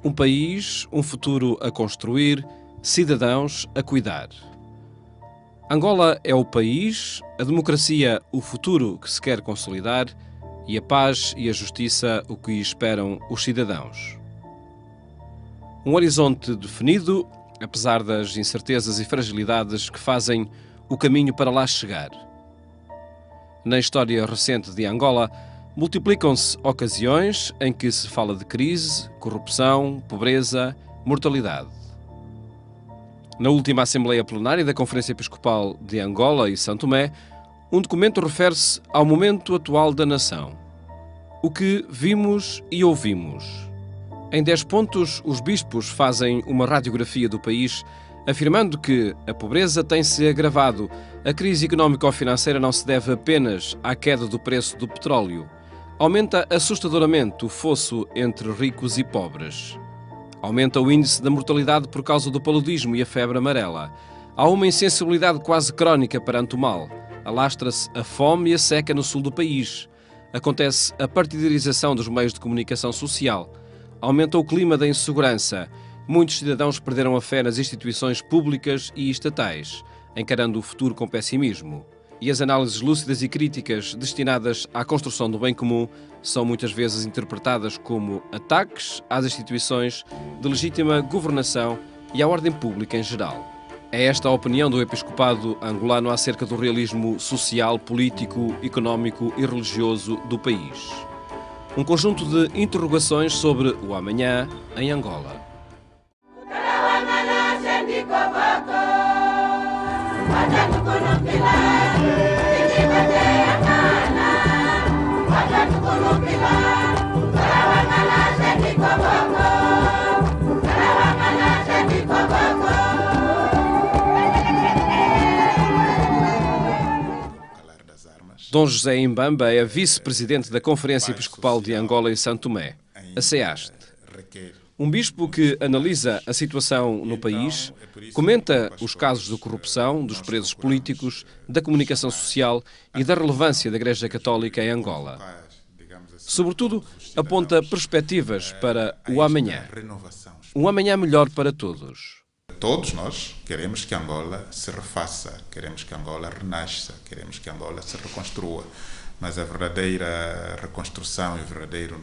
Um país, um futuro a construir, cidadãos a cuidar. Angola é o país, a democracia o futuro que se quer consolidar e a paz e a justiça o que esperam os cidadãos. Um horizonte definido, apesar das incertezas e fragilidades que fazem o caminho para lá chegar. Na história recente de Angola, multiplicam-se ocasiões em que se fala de crise, corrupção, pobreza, mortalidade. Na última Assembleia Plenária da Conferência Episcopal de Angola e São Tomé, um documento refere-se ao momento atual da nação. O que vimos e ouvimos. Em 10 pontos, os bispos fazem uma radiografia do país, afirmando que a pobreza tem-se agravado. A crise económico-financeira não se deve apenas à queda do preço do petróleo. Aumenta assustadoramente o fosso entre ricos e pobres. Aumenta o índice da mortalidade por causa do paludismo e a febre amarela. Há uma insensibilidade quase crónica perante o mal. Alastra-se a fome e a seca no sul do país. Acontece a partidarização dos meios de comunicação social. Aumenta o clima da insegurança. Muitos cidadãos perderam a fé nas instituições públicas e estatais, encarando o futuro com pessimismo. E as análises lúcidas e críticas destinadas à construção do bem comum são muitas vezes interpretadas como ataques às instituições de legítima governação e à ordem pública em geral. É esta a opinião do episcopado angolano acerca do realismo social, político, económico e religioso do país. Um conjunto de interrogações sobre o amanhã em Angola. Dom José Imbamba é vice-presidente da Conferência Episcopal de Angola e São Tomé, a CEAST. Um bispo que analisa a situação no país, comenta os casos de corrupção, dos presos políticos, da comunicação social e da relevância da Igreja Católica em Angola. Sobretudo, aponta perspectivas para o amanhã. Um amanhã melhor para todos. Todos nós queremos que Angola se refaça, queremos que Angola renasça, queremos que Angola se reconstrua. Mas a verdadeira reconstrução e o verdadeiro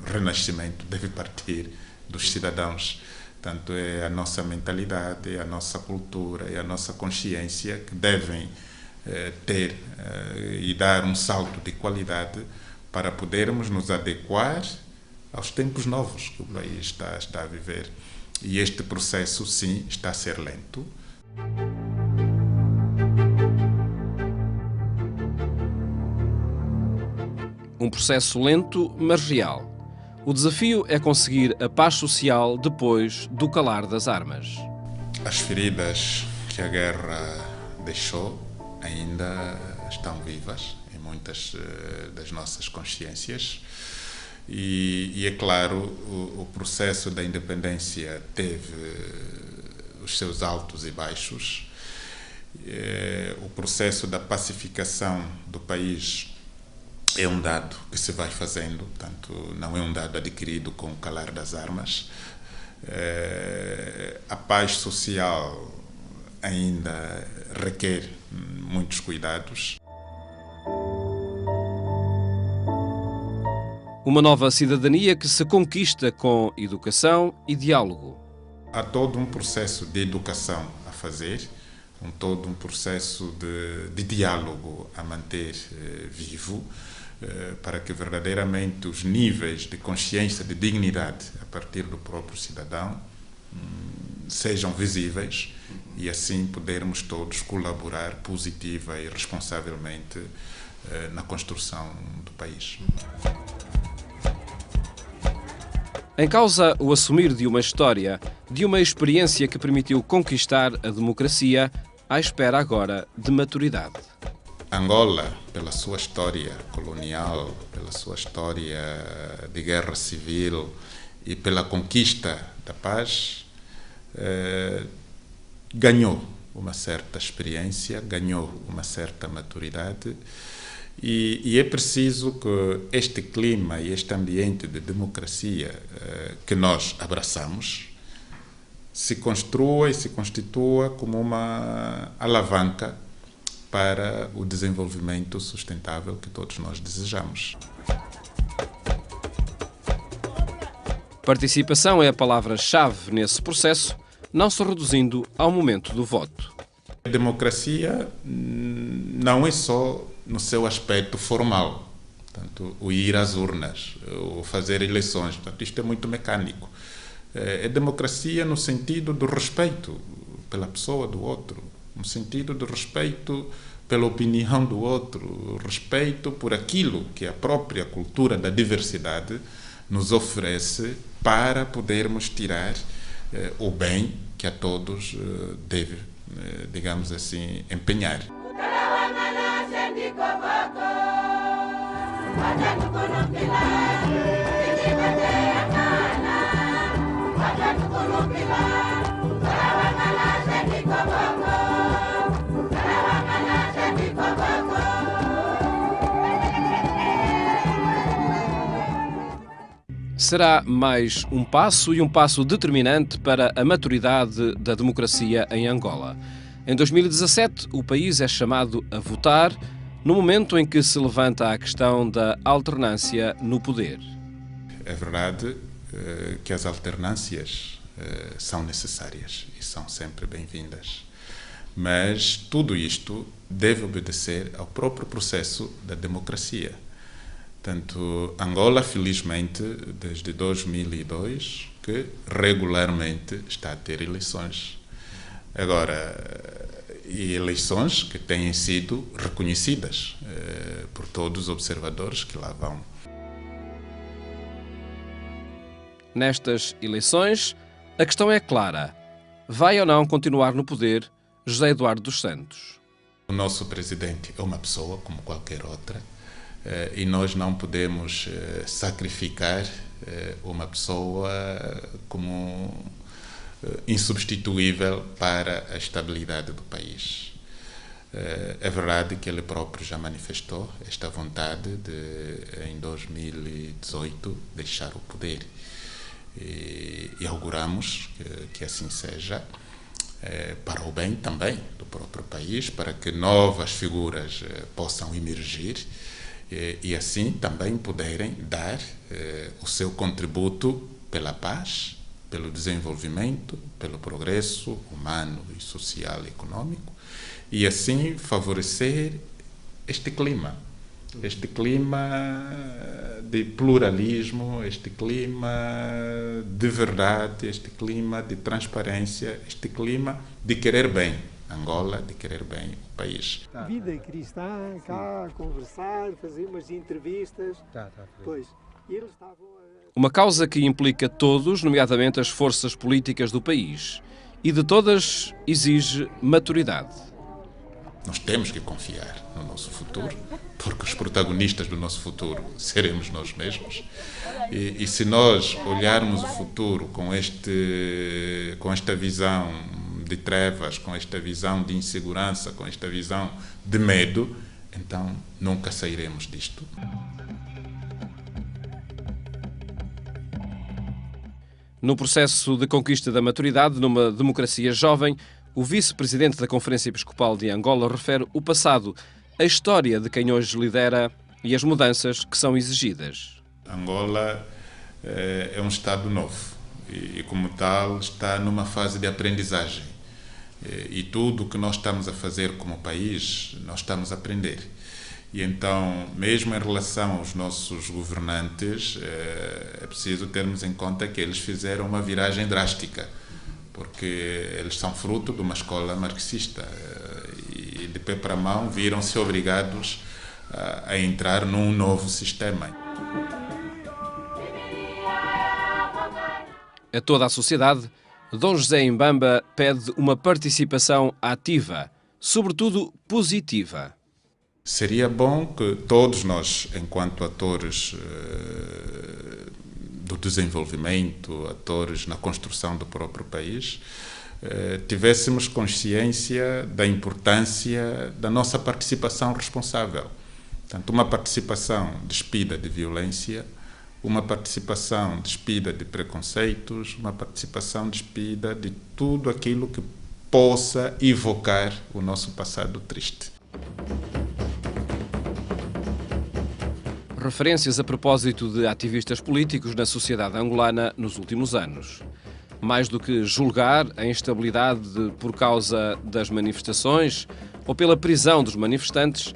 renascimento deve partir dos cidadãos. Tanto é a nossa mentalidade, é a nossa cultura, é a nossa consciência que devem ter e dar um salto de qualidade para podermos nos adequar aos tempos novos que o país está a viver. E este processo, sim, está a ser lento. Um processo lento, mas real. O desafio é conseguir a paz social depois do calar das armas. As feridas que a guerra deixou ainda estão vivas em muitas das nossas consciências. E é claro, o processo da independência teve os seus altos e baixos. O processo da pacificação do país é um dado que se vai fazendo, portanto, não é um dado adquirido com o calar das armas. A paz social ainda requer muitos cuidados. Uma nova cidadania que se conquista com educação e diálogo. Há todo um processo de educação a fazer, todo um processo de diálogo a manter vivo, para que verdadeiramente os níveis de consciência, de dignidade a partir do próprio cidadão sejam visíveis e assim podermos todos colaborar positiva e responsavelmente na construção do país. Em causa o assumir de uma história, de uma experiência que permitiu conquistar a democracia, à espera agora de maturidade. Angola, pela sua história colonial, pela sua história de guerra civil e pela conquista da paz, ganhou uma certa experiência, ganhou uma certa maturidade E é preciso que este clima e este ambiente de democracia que nós abraçamos se construa e se constitua como uma alavanca para o desenvolvimento sustentável que todos nós desejamos. Participação é a palavra-chave nesse processo, não se reduzindo ao momento do voto. A democracia não é só no seu aspecto formal, portanto, o ir às urnas, o fazer eleições, portanto, isto é muito mecânico. É democracia no sentido do respeito pela pessoa do outro, no sentido do respeito pela opinião do outro, respeito por aquilo que a própria cultura da diversidade nos oferece para podermos tirar o bem que a todos deve, digamos assim, empenhar. Será mais um passo e um passo determinante para a maturidade da democracia em Angola. Em 2017, o país é chamado a votar no momento em que se levanta a questão da alternância no poder. É verdade que as alternâncias são necessárias e são sempre bem-vindas, mas tudo isto deve obedecer ao próprio processo da democracia. Tanto Angola, felizmente, desde 2002, que regularmente está a ter eleições. Agora, e eleições que têm sido reconhecidas por todos os observadores que lá vão. Nestas eleições, a questão é clara. Vai ou não continuar no poder José Eduardo dos Santos? O nosso presidente é uma pessoa como qualquer outra e nós não podemos sacrificar uma pessoa como insubstituível para a estabilidade do país. É verdade que ele próprio já manifestou esta vontade de, em 2018, deixar o poder. E auguramos que assim seja, para o bem também do próprio país, para que novas figuras possam emergir e assim também poderem dar o seu contributo pela paz, pelo desenvolvimento, pelo progresso humano e social e econômico, e assim favorecer este clima de pluralismo, este clima de verdade, este clima de transparência, este clima de querer bem Angola, de querer bem o país. Vida cristã, cá, conversar, fazer umas entrevistas. Pois, e eles estavam Uma causa que implica todos, nomeadamente as forças políticas do país. E de todas exige maturidade. Nós temos que confiar no nosso futuro, porque os protagonistas do nosso futuro seremos nós mesmos. E se nós olharmos o futuro com esta visão de trevas, com esta visão de insegurança, com esta visão de medo, então nunca sairemos disto. No processo de conquista da maturidade, numa democracia jovem, o vice-presidente da Conferência Episcopal de Angola refere o passado, a história de quem hoje lidera e as mudanças que são exigidas. Angola é um Estado novo e, como tal, está numa fase de aprendizagem. E tudo o que nós estamos a fazer como país, nós estamos a aprender. E então, mesmo em relação aos nossos governantes, é preciso termos em conta que eles fizeram uma viragem drástica, porque eles são fruto de uma escola marxista e de pé para a mão viram-se obrigados a entrar num novo sistema. A toda a sociedade, Dom José Mbamba pede uma participação ativa, sobretudo positiva. Seria bom que todos nós, enquanto atores do desenvolvimento, atores na construção do próprio país, tivéssemos consciência da importância da nossa participação responsável. Portanto, uma participação despida de violência, uma participação despida de preconceitos, uma participação despida de tudo aquilo que possa evocar o nosso passado triste. Referências a propósito de ativistas políticos na sociedade angolana nos últimos anos. Mais do que julgar a instabilidade por causa das manifestações ou pela prisão dos manifestantes,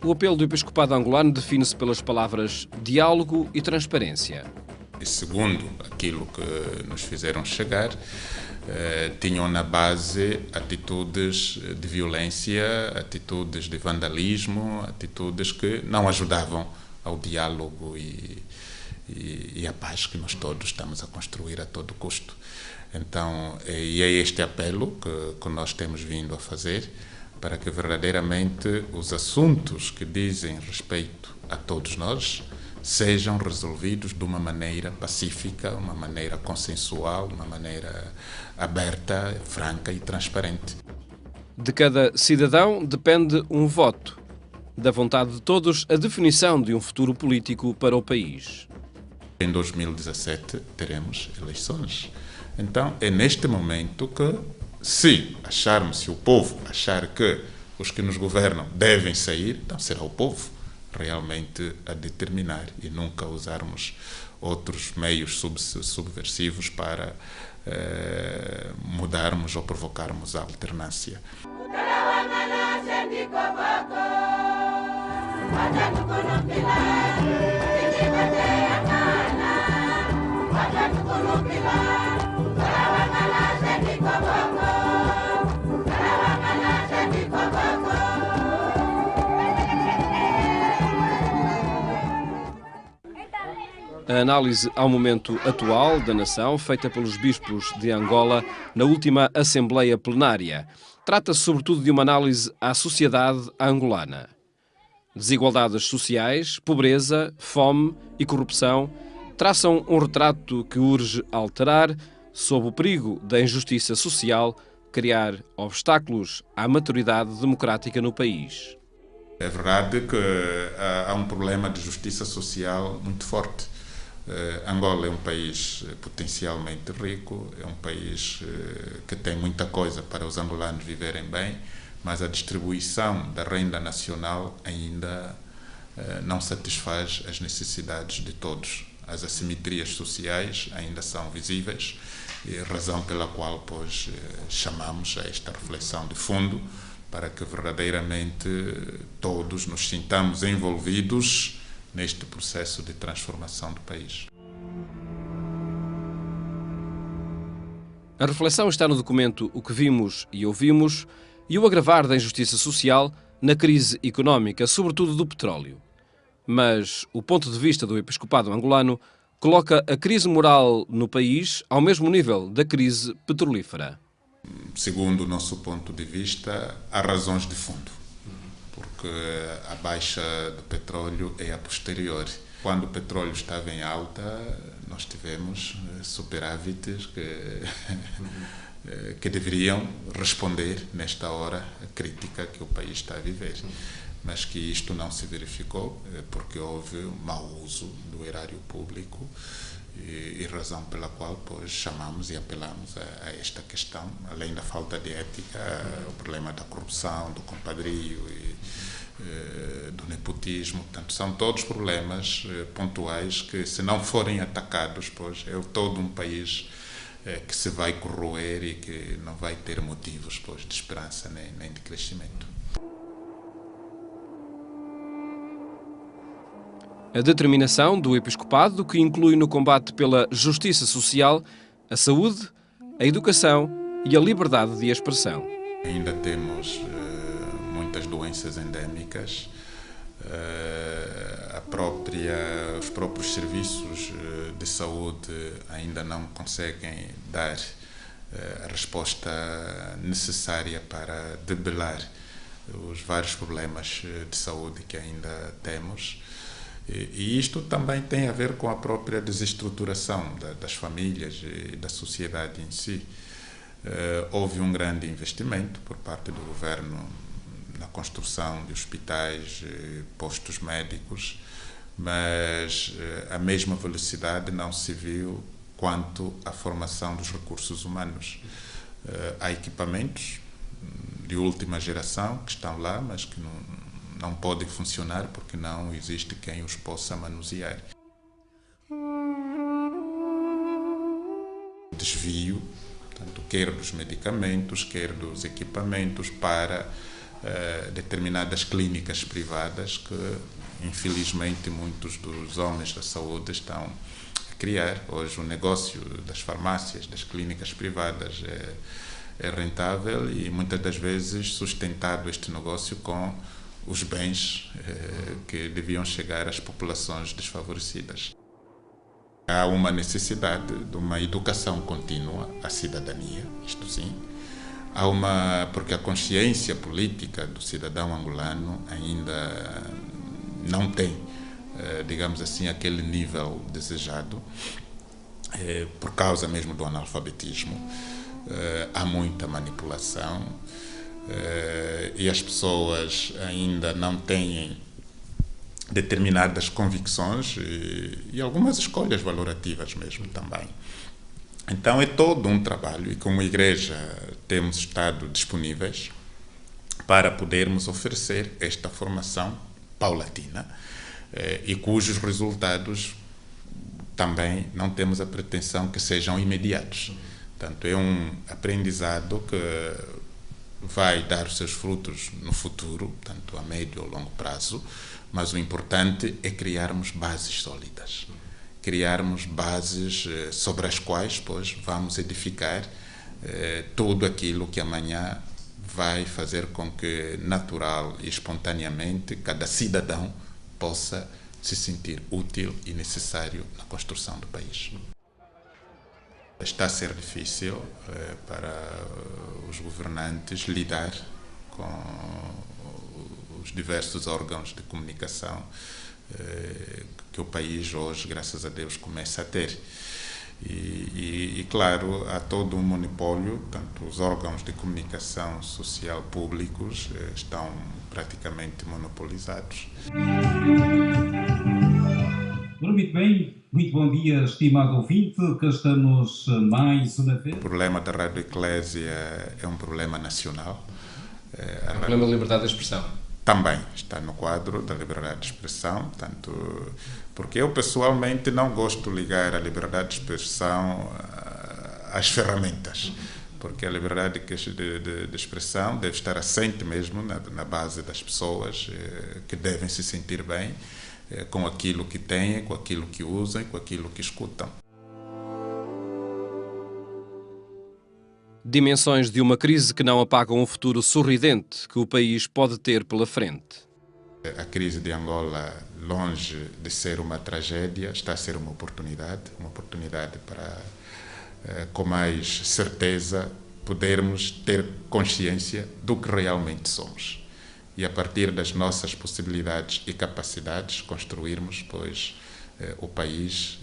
o apelo do Episcopado angolano define-se pelas palavras diálogo e transparência. E segundo aquilo que nos fizeram chegar, tinham na base atitudes de violência, atitudes de vandalismo, atitudes que não ajudavam ao diálogo e à paz que nós todos estamos a construir a todo custo. Então, e é este apelo que nós temos vindo a fazer para que verdadeiramente os assuntos que dizem respeito a todos nós sejam resolvidos de uma maneira pacífica, uma maneira consensual, uma maneira aberta, franca e transparente. De cada cidadão depende um voto. Da vontade de todos, a definição de um futuro político para o país. Em 2017 teremos eleições. Então é neste momento que, se o povo achar que os que nos governam devem sair, então será o povo realmente a determinar e nunca usarmos outros meios subversivos para mudarmos ou provocarmos a alternância. A análise ao momento atual da nação, feita pelos bispos de Angola na última Assembleia Plenária, trata-se sobretudo de uma análise à sociedade angolana. Desigualdades sociais, pobreza, fome e corrupção traçam um retrato que urge alterar, sob o perigo da injustiça social, criar obstáculos à maturidade democrática no país. É verdade que há um problema de justiça social muito forte. Angola é um país potencialmente rico, é um país que tem muita coisa para os angolanos viverem bem, mas a distribuição da renda nacional ainda não satisfaz as necessidades de todos. As assimetrias sociais ainda são visíveis, razão pela qual pois, chamamos a esta reflexão de fundo, para que verdadeiramente todos nos sintamos envolvidos neste processo de transformação do país. A reflexão está no documento O que Vimos e Ouvimos e o agravar da injustiça social na crise económica, sobretudo do petróleo. Mas o ponto de vista do Episcopado angolano coloca a crise moral no país ao mesmo nível da crise petrolífera. Segundo o nosso ponto de vista, há razões de fundo, porque a baixa do petróleo é a posterior. Quando o petróleo estava em alta, nós tivemos superávites que deveriam responder, nesta hora, a crítica que o país está a viver. Mas que isto não se verificou, porque houve um mau uso do erário público e razão pela qual pois, chamamos e apelamos a esta questão, além da falta de ética, o problema da corrupção, do compadrio e do nepotismo. Portanto, são todos problemas pontuais que, se não forem atacados, pois é todo um país que se vai corroer e que não vai ter motivos pois, de esperança nem de crescimento. A determinação do Episcopado, que inclui no combate pela justiça social a saúde, a educação e a liberdade de expressão. Ainda temos muitas doenças endémicas, os próprios serviços de saúde ainda não conseguem dar a resposta necessária para debelar os vários problemas de saúde que ainda temos. E isto também tem a ver com a própria desestruturação das famílias e da sociedade em si. Houve um grande investimento por parte do governo na construção de hospitais, postos médicos, mas a mesma velocidade não se viu quanto à formação dos recursos humanos. Há equipamentos de última geração que estão lá, mas que não podem funcionar porque não existe quem os possa manusear. Desvio, tanto quer dos medicamentos, quer dos equipamentos para determinadas clínicas privadas que, infelizmente, muitos dos homens da saúde estão a criar. Hoje o negócio das farmácias, das clínicas privadas é rentável e muitas das vezes sustentado este negócio com os bens que deviam chegar às populações desfavorecidas. Há uma necessidade de uma educação contínua à cidadania, isto sim. Porque a consciência política do cidadão angolano ainda não tem, digamos assim, aquele nível desejado, por causa mesmo do analfabetismo. Há muita manipulação e as pessoas ainda não têm determinadas convicções e algumas escolhas valorativas mesmo também. Então é todo um trabalho e como igreja temos estado disponíveis para podermos oferecer esta formação paulatina e cujos resultados também não temos a pretensão que sejam imediatos. Portanto, é um aprendizado que vai dar os seus frutos no futuro, tanto a médio ou longo prazo, mas o importante é criarmos bases sólidas, criarmos bases sobre as quais, pois, vamos edificar tudo aquilo que amanhã vai fazer com que, natural e espontaneamente, cada cidadão possa se sentir útil e necessário na construção do país. Está a ser difícil para os governantes lidar com os diversos órgãos de comunicação que o país hoje, graças a Deus, começa a ter. E claro, há todo um monopólio, tanto os órgãos de comunicação social públicos estão praticamente monopolizados. Muito bem, muito bom dia, estimado ouvinte, que estamos mais uma vez. O problema da Rádio Eclésia é um problema nacional. É um problema da liberdade de expressão. Também está no quadro da liberdade de expressão, tanto porque eu pessoalmente não gosto de ligar a liberdade de expressão às ferramentas, porque a liberdade de expressão deve estar assente mesmo na base das pessoas que devem se sentir bem com aquilo que têm, com aquilo que usam, com aquilo que escutam. Dimensões de uma crise que não apagam o futuro sorridente que o país pode ter pela frente. A crise de Angola, longe de ser uma tragédia, está a ser uma oportunidade para, com mais certeza, podermos ter consciência do que realmente somos. E a partir das nossas possibilidades e capacidades construirmos, pois, o país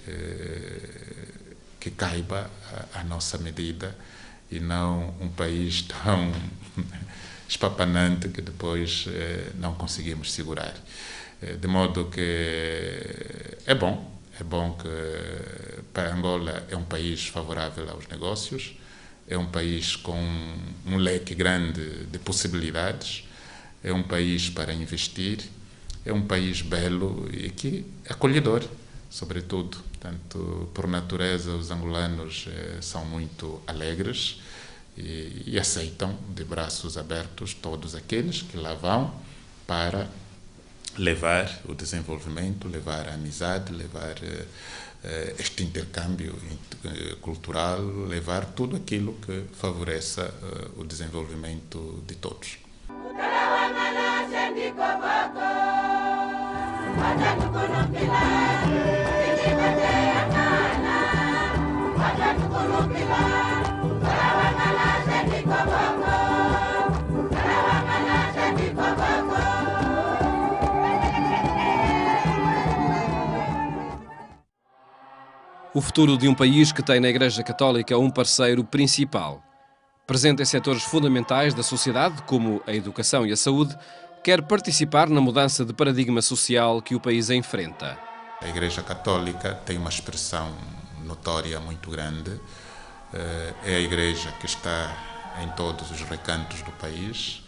que caiba à nossa medida e não um país tão espapanante que depois não conseguimos segurar. De modo que é bom que para Angola é um país favorável aos negócios, é um país com um leque grande de possibilidades, é um país para investir, é um país belo e que acolhedor, sobretudo. Portanto, por natureza, os angolanos são muito alegres e aceitam de braços abertos todos aqueles que lá vão para levar o desenvolvimento, levar a amizade, levar este intercâmbio cultural, levar tudo aquilo que favoreça o desenvolvimento de todos. O futuro de um país que tem na Igreja Católica um parceiro principal. Presente em setores fundamentais da sociedade, como a educação e a saúde, quer participar na mudança de paradigma social que o país enfrenta. A Igreja Católica tem uma expressão notória muito grande. É a Igreja que está em todos os recantos do país.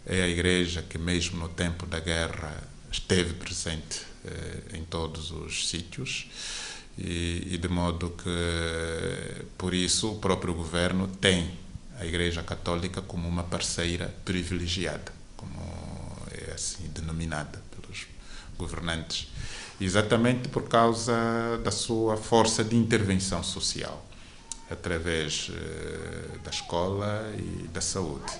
É a Igreja que, mesmo no tempo da guerra, esteve presente em todos os sítios. E de modo que, por isso, o próprio governo tem a Igreja Católica como uma parceira privilegiada, como é assim denominada pelos governantes, exatamente por causa da sua força de intervenção social, através da escola e da saúde.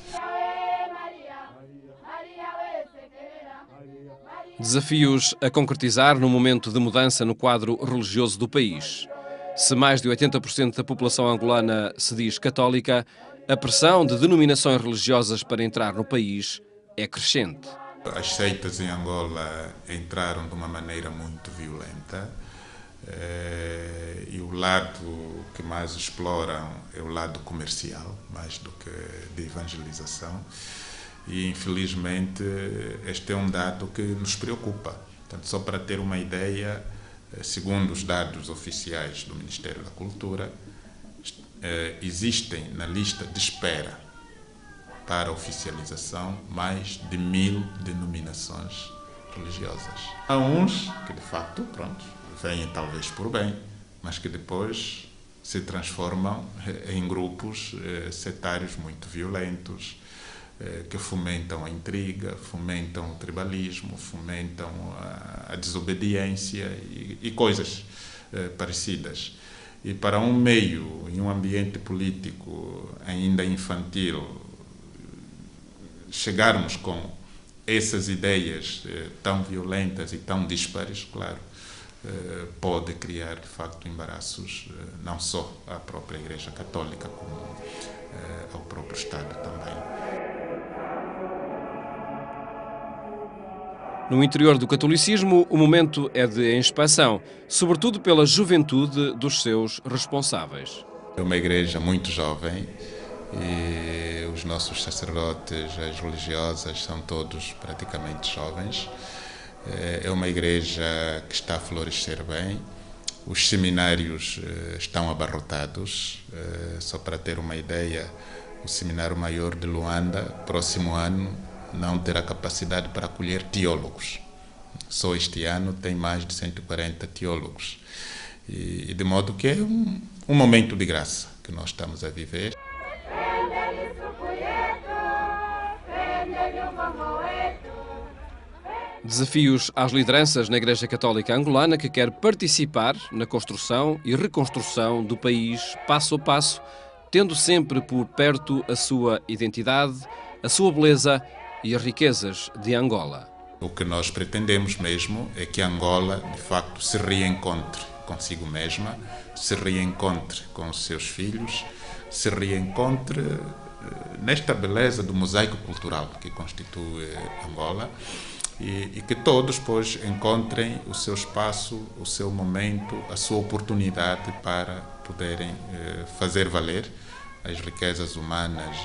Desafios a concretizar no momento de mudança no quadro religioso do país. Se mais de 80% da população angolana se diz católica, a pressão de denominações religiosas para entrar no país é crescente. As seitas em Angola entraram de uma maneira muito violenta e o lado que mais exploram é o lado comercial, mais do que de evangelização. E, infelizmente, este é um dado que nos preocupa. Portanto, só para ter uma ideia, segundo os dados oficiais do Ministério da Cultura, existem na lista de espera para oficialização mais de 1000 denominações religiosas. Há uns que, de facto, vêm talvez por bem, mas que depois se transformam em grupos setários muito violentos, que fomentam a intriga, fomentam o tribalismo, fomentam a desobediência e coisas parecidas. E para um meio, em um ambiente político ainda infantil, chegarmos com essas ideias tão violentas e tão díspares, claro, pode criar, de facto, embaraços não só à própria Igreja Católica, como ao próprio Estado também. No interior do catolicismo, o momento é de expansão, sobretudo pela juventude dos seus responsáveis. É uma igreja muito jovem e os nossos sacerdotes, as religiosas, são todos praticamente jovens. É uma igreja que está a florescer bem. Os seminários estão abarrotados. Só para ter uma ideia, o Seminário Maior de Luanda, próximo ano, não terá capacidade para acolher teólogos. Só este ano tem mais de 140 teólogos. E de modo que é um momento de graça que nós estamos a viver. Desafios às lideranças na Igreja Católica Angolana, que quer participar na construção e reconstrução do país passo a passo, tendo sempre por perto a sua identidade, a sua beleza e as riquezas de Angola. O que nós pretendemos mesmo é que Angola, de facto, se reencontre consigo mesma, se reencontre com os seus filhos, se reencontre nesta beleza do mosaico cultural que constitui Angola e que todos, pois, encontrem o seu espaço, o seu momento, a sua oportunidade para poderem fazer valer as riquezas humanas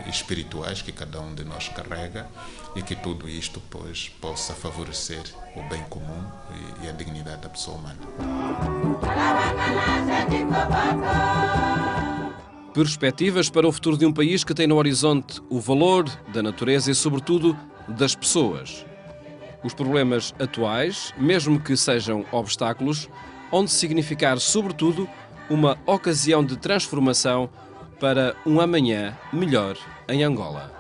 e espirituais que cada um de nós carrega e que tudo isto, pois, possa favorecer o bem comum e a dignidade da pessoa humana. Perspectivas para o futuro de um país que tem no horizonte o valor da natureza e, sobretudo, das pessoas. Os problemas atuais, mesmo que sejam obstáculos, hão de significar, sobretudo, uma ocasião de transformação para um amanhã melhor em Angola.